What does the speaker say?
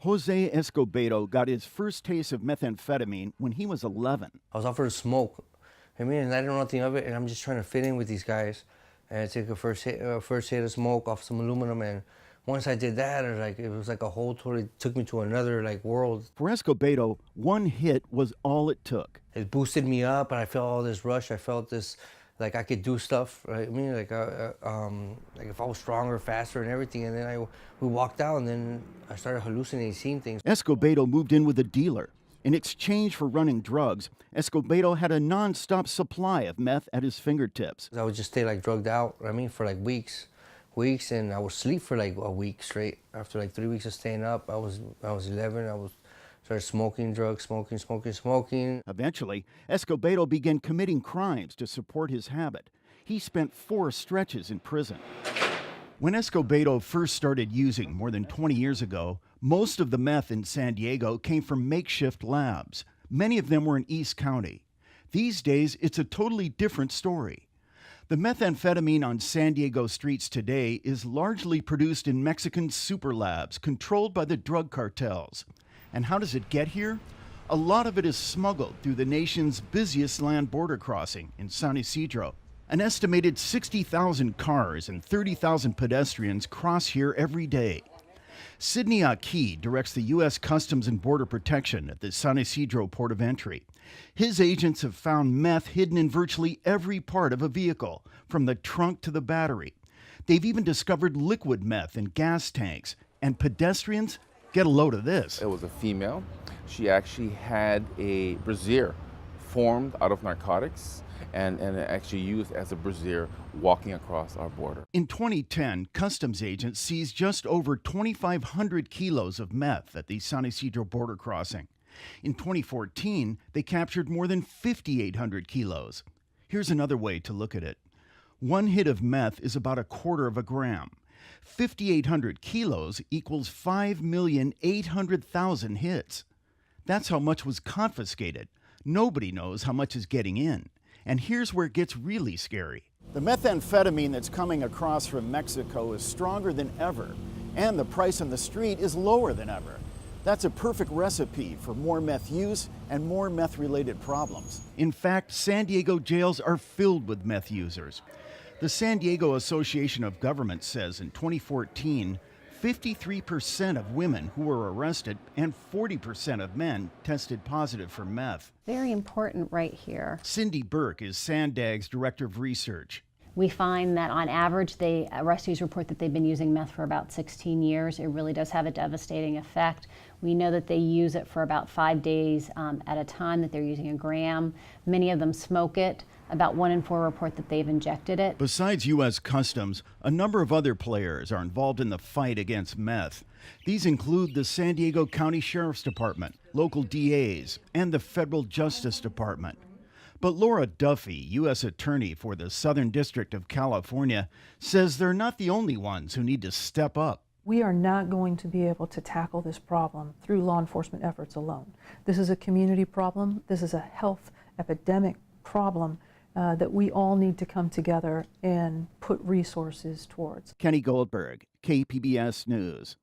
Jose Escobedo got his first taste of methamphetamine when he was 11. I was offered to smoke. I mean, and I didn't know nothing of it, and I'm just trying to fit in with these guys. And I took a first hit of smoke off some aluminum, and once I did that, it was like a whole totally took me to another world. For Escobedo, one hit was all it took. It boosted me up, and I felt all this rush. I felt this, like I could do stuff. Right? I mean, like if I was stronger, faster, and everything. And then we walked out, and then I started hallucinating, seeing things. Escobedo moved in with a dealer. In exchange for running drugs, Escobedo had a non-stop supply of meth at his fingertips. I would just stay drugged out, for weeks, and I would sleep for a week straight. After 3 weeks of staying up, I was 11. Started smoking drugs, smoking. Eventually, Escobedo began committing crimes to support his habit. He spent 4 stretches in prison. When Escobedo first started using more than 20 years ago, most of the meth in San Diego came from makeshift labs. Many of them were in East County. These days, it's a totally different story. The methamphetamine on San Diego streets today is largely produced in Mexican super labs controlled by the drug cartels. And how does it get here? A lot of it is smuggled through the nation's busiest land border crossing in San Isidro. An estimated 60,000 cars and 30,000 pedestrians cross here every day. Sidney Aki directs the U.S. Customs and Border Protection at the San Isidro Port of Entry. His agents have found meth hidden in virtually every part of a vehicle, from the trunk to the battery. They've even discovered liquid meth in gas tanks. And pedestrians get a load of this. It was a female. She actually had a brassiere formed out of narcotics and actually used as a brassiere walking across our border. In 2010, customs agents seized just over 2,500 kilos of meth at the San Isidro border crossing. In 2014, they captured more than 5,800 kilos. Here's another way to look at it. One hit of meth is about 1/4 gram. 5,800 kilos equals 5,800,000 hits. That's how much was confiscated. Nobody knows how much is getting in. And here's where it gets really scary. The methamphetamine that's coming across from Mexico is stronger than ever, and the price on the street is lower than ever. That's a perfect recipe for more meth use and more meth-related problems. In fact, San Diego jails are filled with meth users. The San Diego Association of Governments says in 2014, 53% of women who were arrested and 40% of men tested positive for meth. Very important right here. Cindy Burke is Sandag's Director of Research. We find that on average, arrestees report that they've been using meth for about 16 years. It really does have a devastating effect. We know that they use it for about 5 days at a time, that they're using 1 gram. Many of them smoke it. About 1 in 4 report that they've injected it. Besides U.S. Customs, a number of other players are involved in the fight against meth. These include the San Diego County Sheriff's Department, local DAs, and the Federal Justice Department. But Laura Duffy, U.S. Attorney for the Southern District of California, says they're not the only ones who need to step up. We are not going to be able to tackle this problem through law enforcement efforts alone. This is a community problem. This is a health epidemic problem that we all need to come together and put resources towards. Kenny Goldberg, KPBS News.